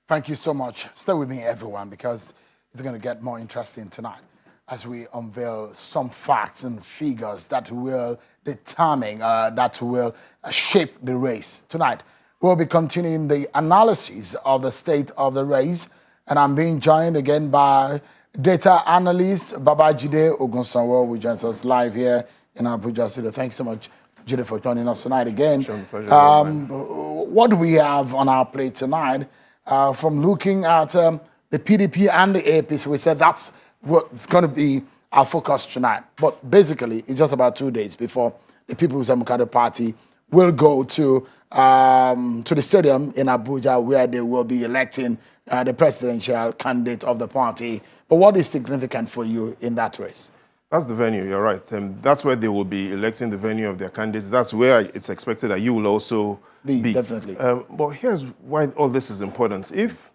Thank you so much. Stay with me, everyone, because it's going to get more interesting tonight as we unveil some facts and figures that will determine, that will shape the race. Tonight, we'll be continuing the analysis of the state of the race, and I'm being joined again by data analyst Babajide Ogunsanwo, who joins us live here in Abuja City. Thanks so much, Jide, for joining us tonight again. Sure, pleasure, What do we have on our plate tonight? From looking at the PDP and the APC, we said that's what's going to be our focus tonight. But basically, it's just about 2 days before the People's Democratic Party will go to the stadium in Abuja, where they will be electing the presidential candidate of the party. But what is significant for you in that race? That's the venue, you're right. That's where they will be electing the venue of their candidates. That's where it's expected that you will also be. Definitely. But here's why all this is important. If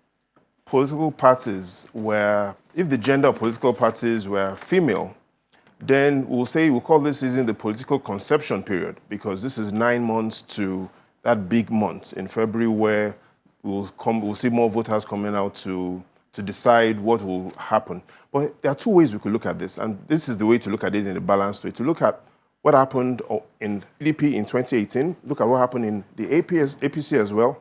the gender of political parties were female, then we'll call this season the political conception period, because this is 9 months to that big month in February where we'll see more voters coming out to decide what will happen. But there are 2 ways we could look at this, and this is the way to look at it in a balanced way. To look at what happened in PDP in 2018, look at what happened in the APC as well,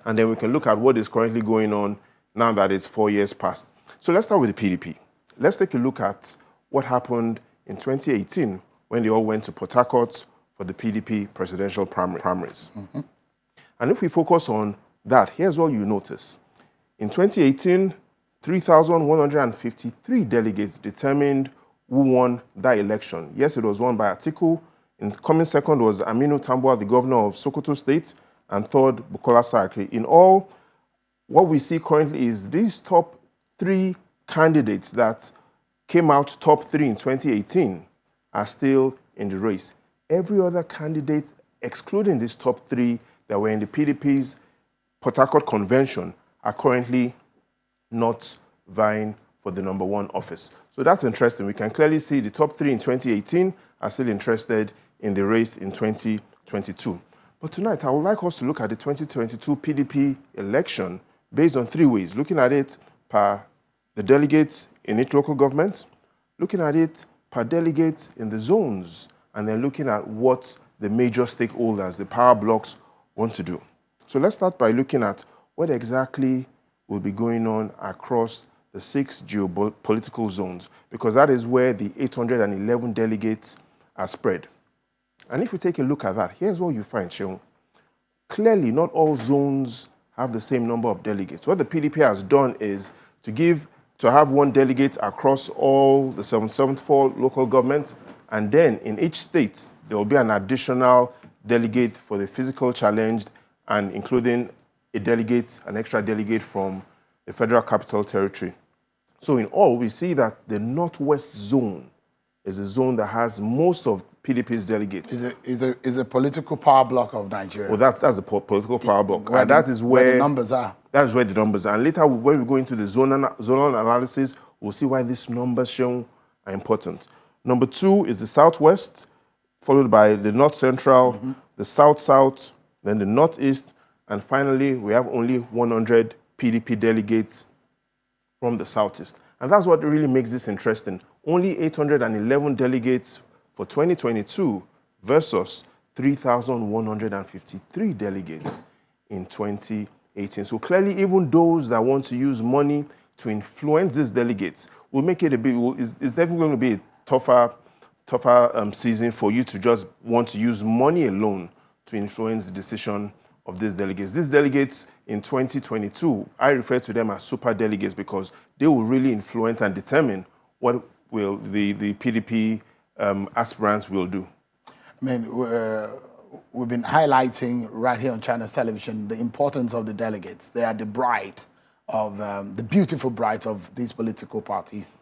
and then we can look at what is currently going on now that it's 4 years past. So let's start with the PDP. Let's take a look at what happened in 2018 when they all went to Port Harcourt for the PDP presidential primaries. Mm-hmm. And if we focus on that, here's what you notice. In 2018, 3,153 delegates determined who won that election. Yes, it was won by Atiku. Coming second was Aminu Tambuwal, the governor of Sokoto State, and third, Bukola Saraki. In all, what we see currently is these top 3 candidates that came out top 3 in 2018 are still in the race. Every other candidate, excluding these top 3 that were in the PDP's Port Harcourt convention, are currently not vying for the #1 office. So that's interesting. We can clearly see the top 3 in 2018 are still interested in the race in 2022. But tonight, I would like us to look at the 2022 PDP election based on 3 ways. Looking at it per the delegates in each local government, looking at it per delegates in the zones, and then looking at what the major stakeholders, the power blocks, want to do. So let's start by looking at what exactly will be going on across the 6 geopolitical zones, because that is where the 811 delegates are spread. And if we take a look at that, here's what you find, Sheon. Clearly, not all zones have the same number of delegates. What the PDP has done is to have 1 delegate across all the 774 local governments, and then in each state, there will be an additional delegate for the physical challenged, and including an extra delegate from the Federal Capital Territory. So in all, we see that the Northwest zone is a zone that has most of PDP's delegates. Is a political power block of Nigeria. Well, that's the political power block. And that is where the numbers are. That is where the numbers are. And later, when we go into the zonal analysis, we'll see why these numbers shown are important. Number 2 is the Southwest, followed by the North Central, the South-South, then the Northeast, and finally, we have only 100 PDP delegates from the Southeast. And that's what really makes this interesting. Only 811 delegates for 2022 versus 3,153 delegates in 2018. So clearly, even those that want to use money to influence these delegates will make it it's definitely going to be a tougher season for you to just want to use money alone to influence the decision of these delegates. These delegates in 2022, I refer to them as super delegates because they will really influence and determine what will the PDP aspirants will do. I mean, we've been highlighting right here on China's television the importance of the delegates. They are the bride of the beautiful brides of these political parties.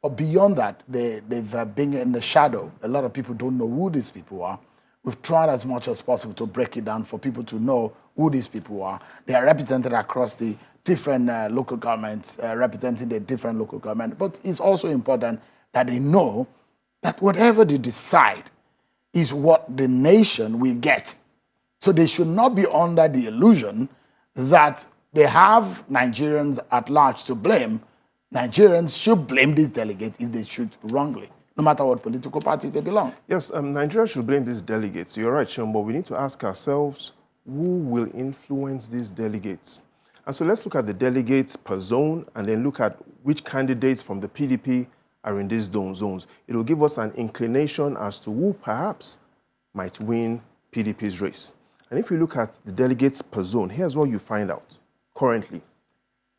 But beyond that, they've been in the shadow. A lot of people don't know who these people are. We've tried as much as possible to break it down for people to know who these people are. They are represented across the different local governments, representing the different local government. But it's also important that they know that whatever they decide is what the nation will get. So they should not be under the illusion that they have Nigerians at large to blame, Nigerians should blame these delegates if they shoot wrongly, no matter what political party they belong. Yes, Nigeria should blame these delegates. You're right, Sean, but we need to ask ourselves, who will influence these delegates? And so let's look at the delegates per zone and then look at which candidates from the PDP are in these zones. It will give us an inclination as to who perhaps might win PDP's race. And if you look at the delegates per zone, here's what you find out currently.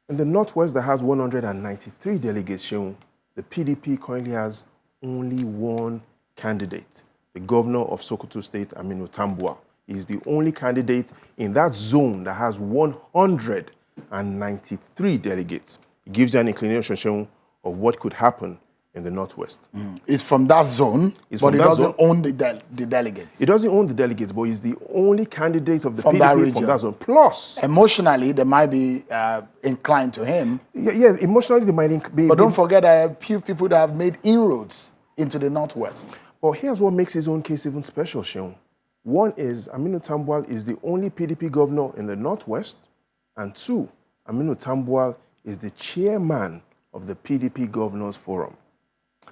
In the Northwest, that has 193 delegates shown, the PDP currently has only one candidate, the governor of Sokoto State, Aminu Tambuwal. He is the only candidate in that zone that has 193 delegates. It gives you an inclination of what could happen in the Northwest. It's from that zone, but it doesn't own the delegates. It doesn't own the delegates, but he's the only candidate of the from PDP that region. From that zone. Plus, emotionally, they might be inclined to him. Yeah, emotionally they might be. But don't forget, a few people that have made inroads into the Northwest. But here's what makes his own case even special, Sean. One is Aminu Tambuwal is the only PDP governor in the Northwest, and two, Aminu Tambuwal is the chairman of the PDP Governors Forum.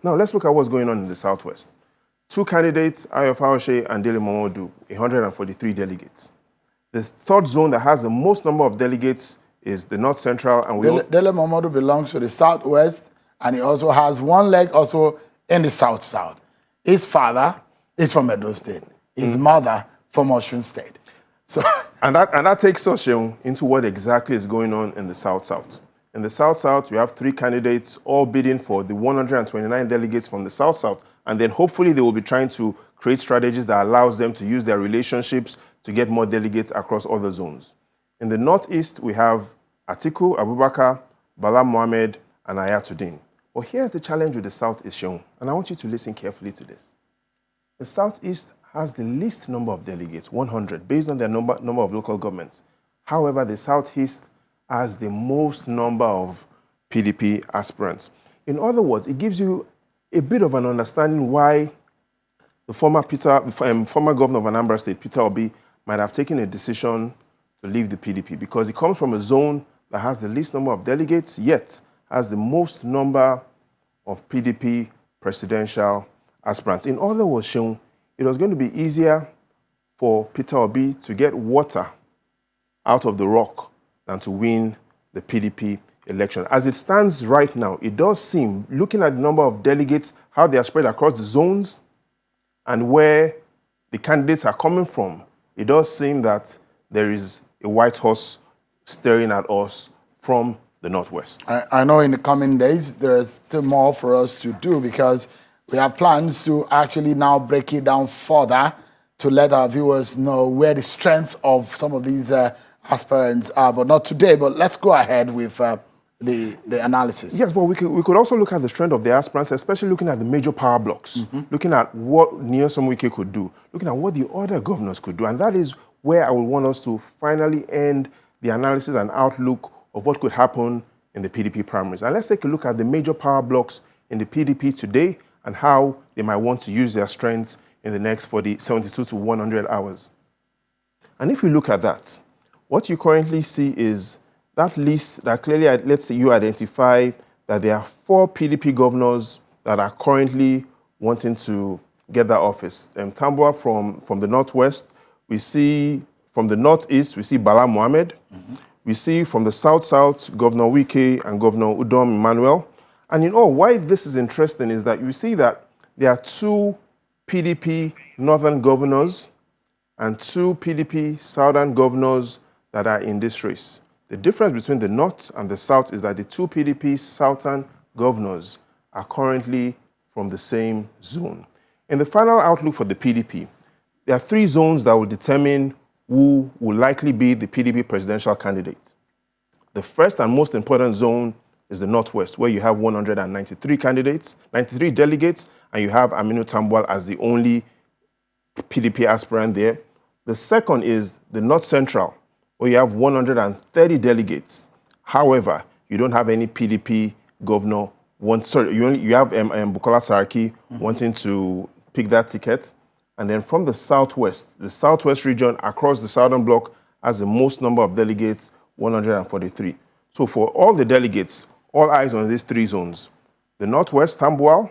Now, let's look at what's going on in the Southwest. Two candidates, Ayo Faoshe and Dele Momodu, 143 delegates. The third zone that has the most number of delegates is the North Central. And Dele Momodu belongs to the Southwest, and he also has one leg also in the South-South. His father is from Edo State. His mother from Osun State. So, and that takes us into what exactly is going on in the South-South. In the South-South, you have three candidates all bidding for the 129 delegates from the South-South, and then hopefully they will be trying to create strategies that allows them to use their relationships to get more delegates across other zones. In the Northeast, we have Atiku Abubakar, Bala Mohammed, and Ayatuddin. But here's the challenge with the Southeast, Sean, and I want you to listen carefully to this. The Southeast has the least number of delegates, 100, based on their number of local governments. However, the Southeast has the most number of PDP aspirants. In other words, it gives you a bit of an understanding why the former governor of Anambra State, Peter Obi, might have taken a decision to leave the PDP, because he comes from a zone that has the least number of delegates, yet has the most number of PDP presidential aspirants. In other words, Sean, it was going to be easier for Peter Obi to get water out of the rock than to win the PDP election. As it stands right now, it does seem, looking at the number of delegates, how they are spread across the zones, and where the candidates are coming from, it does seem that there is a white horse staring at us from the Northwest. I know in the coming days, there is still more for us to do, because we have plans to actually now break it down further to let our viewers know where the strength of some of these aspirants are, but not today. But let's go ahead with the analysis. Yes, but we could also look at the strength of the aspirants, especially looking at the major power blocks, looking at what Nyesom Wike could do, looking at what the other governors could do. And that is where I would want us to finally end the analysis and outlook of what could happen in the PDP primaries. And let's take a look at the major power blocks in the PDP today and how they might want to use their strengths in the next 72 to 100 hours. And if we look at that, what you currently see is that list that clearly, let's say you identify that there are 4 PDP governors that are currently wanting to get that office. Tambuwal from the Northwest, we see from the Northeast, we see Bala Mohammed. We see from the South-South, Governor Wike and Governor Udom Emmanuel. And why this is interesting is that you see that there are 2 PDP Northern governors and 2 PDP Southern governors that are in this race. The difference between the North and the South is that the 2 PDP Southern governors are currently from the same zone. In the final outlook for the PDP, there are 3 zones that will determine who will likely be the PDP presidential candidate. The first and most important zone is the Northwest, where you have 193 candidates, 93 delegates, and you have Aminu Tambuwal as the only PDP aspirant there. The second is the North Central, where you have 130 delegates. However, you don't have any PDP governor. You have Bukola Saraki wanting to pick that ticket. And then from the Southwest region across the Southern Bloc has the most number of delegates 143. So for all the delegates, all eyes on these three zones: the Northwest, Tambuwal;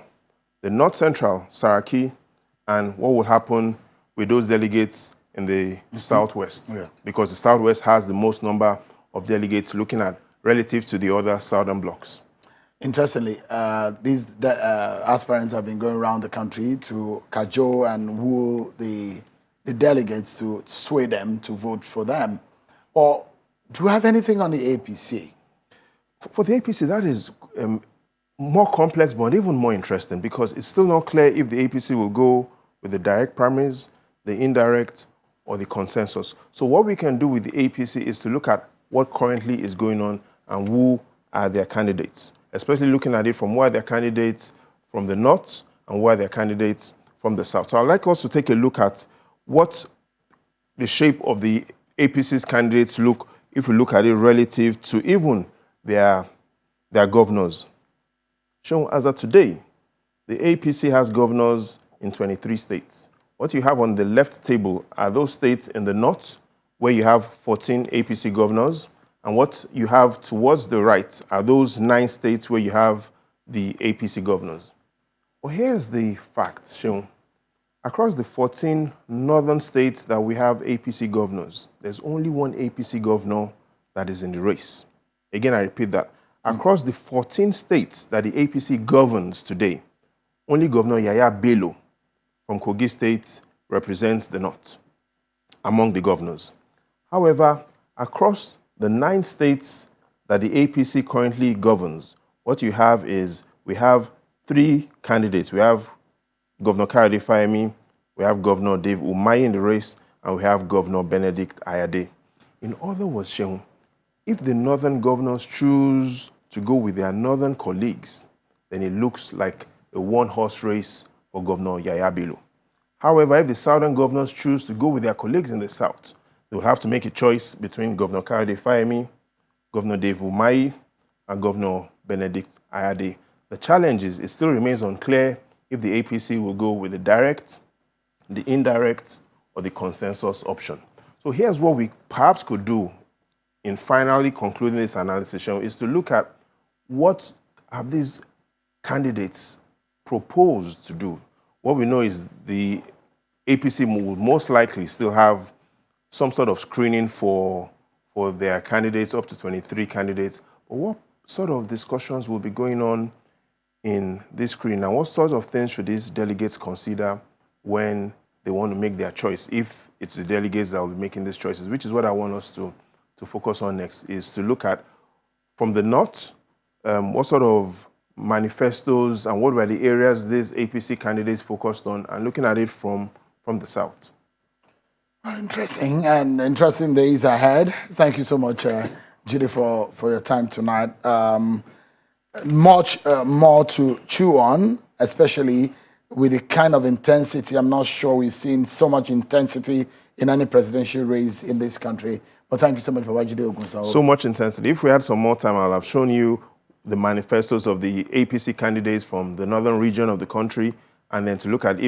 the North Central, Saraki; and what will happen with those delegates in the Southwest. Yeah. Because the Southwest has the most number of delegates looking at relative to the other southern blocks. Interestingly, these aspirants have been going around the country to cajole and woo the delegates to sway them to vote for them. Or do you have anything on the APC? For the APC, that is more complex, but even more interesting, because it's still not clear if the APC will go with the direct primaries, the indirect, or the consensus. So what we can do with the APC is to look at what currently is going on and who are their candidates, especially looking at it from where their candidates from the north and where their candidates from the south. So I'd like us to take a look at what the shape of the APC's candidates look if we look at it relative to even their governors. So as of today, the APC has governors in 23 states. What you have on the left table are those states in the north where you have 14 APC governors, and what you have towards the right are those 9 states where you have the APC governors. Well, here's the fact, Seun. Across the 14 northern states that we have APC governors, there's only one APC governor that is in the race. Again, I repeat that. Across the 14 states that the APC governs today, only Governor Yaya Bello from Kogi State represents the north among the governors. However, across the 9 states that the APC currently governs, what you have is we have 3 candidates. We have Governor Kayode Fayemi, we have Governor Dave Umahi in the race, and we have Governor Benedict Ayade. In other words, Seun, if the northern governors choose to go with their northern colleagues, then it looks like a one-horse race for Governor Yaya Bello. However, if the southern governors choose to go with their colleagues in the south, they will have to make a choice between Governor Kayode Fayemi, Governor Dave Umahi, and Governor Benedict Ayade. The challenge is it still remains unclear if the APC will go with the direct, the indirect, or the consensus option. So here's what we perhaps could do in finally concluding this analysis, is to look at what have these candidates proposed to do. What we know is the APC will most likely still have some sort of screening for their candidates, up to 23 candidates. But what sort of discussions will be going on in this screening, and what sorts of things should these delegates consider when they want to make their choice, if it's the delegates that will be making these choices, which is what I want us to focus on next, is to look at from the north, what sort of manifestos and what were the areas these APC candidates focused on, and looking at it from the south. Well, interesting, and interesting days ahead. Thank you so much, Judy, for your time tonight. Much more to chew on, especially with the kind of intensity. I'm not sure we've seen so much intensity in any presidential race in this country. But thank you so much for what you do, Ogunsawo. So much intensity. If we had some more time, I'll have shown you the manifestos of the APC candidates from the northern region of the country, and then to look at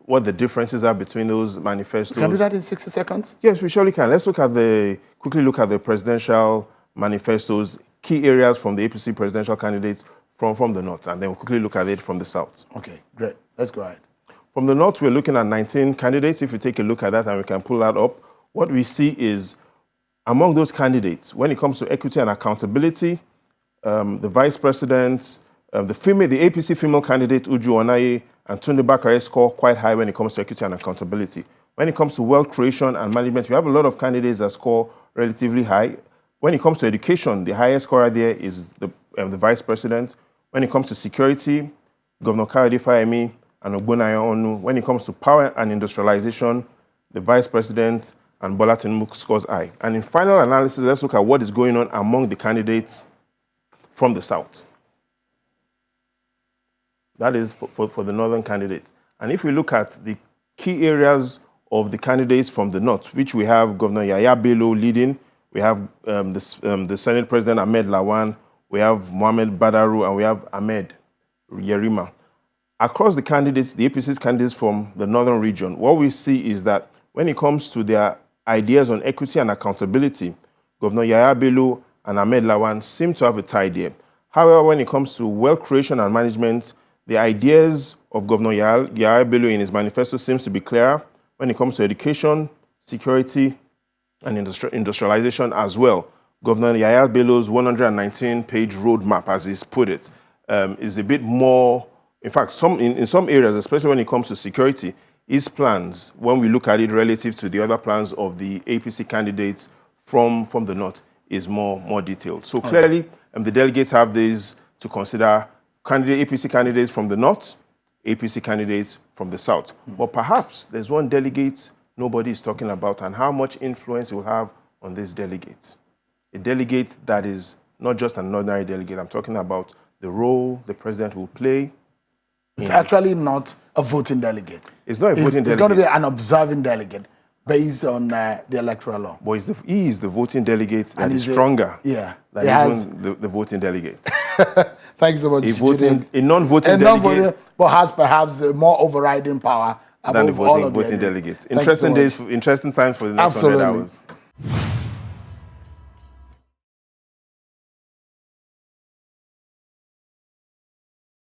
what the differences are between those manifestos. Can we do that in 60 seconds? Yes, we surely can. Let's quickly look at the presidential manifestos, key areas from the APC presidential candidates from the north, and then we'll quickly look at it from the south. Okay, great. Let's go ahead. From the north, we're looking at 19 candidates. If you take a look at that and we can pull that up, what we see is among those candidates, when it comes to equity and accountability, the vice president, the APC female candidate, Uju Onaye, and Tunde Bakare score quite high when it comes to equity and accountability. When it comes to wealth creation and management, we have a lot of candidates that score relatively high. When it comes to education, the highest scorer there is the vice president. When it comes to security, Governor Kayode Fayemi and Ogbonnaya Onu. When it comes to power and industrialization, the vice president and Bola Tinubu scores high. And in final analysis, let's look at what is going on among the candidates from the south. That is for the northern candidates. And if we look at the key areas of the candidates from the north, which we have Governor Yaya Bello leading, we have the Senate President Ahmed Lawan, we have Mohamed Badaru, and we have Ahmed Yerima. Across the candidates, the APC's candidates from the northern region, what we see is that when it comes to their ideas on equity and accountability, Governor Yahaya Bello and Ahmed Lawan seem to have a tie there. However, when it comes to wealth creation and management, the ideas of Governor Yahaya Bello in his manifesto seems to be clearer when it comes to education, security, and industrialization as well. Governor Yahaya Bello's 119-page roadmap, as he's put it, is a bit more, in fact, in some areas, especially when it comes to security, his plans, when we look at it relative to the other plans of the APC candidates from the north, is more detailed. So clearly, the delegates have these to consider: APC candidates from the north, APC candidates from the south. But perhaps there's one delegate nobody is talking about, and how much influence it will have on these delegates. A delegate that is not just an ordinary delegate. I'm talking about the role the president will play. It's actually not a voting delegate. It's not a voting delegate. It's going to be an observing delegate based on the electoral law. But he is the voting delegate that is stronger than even the voting delegates. Thanks so much. A non-voting delegate, but has perhaps more overriding power than the voting delegate. Interesting times for the next 100 hours.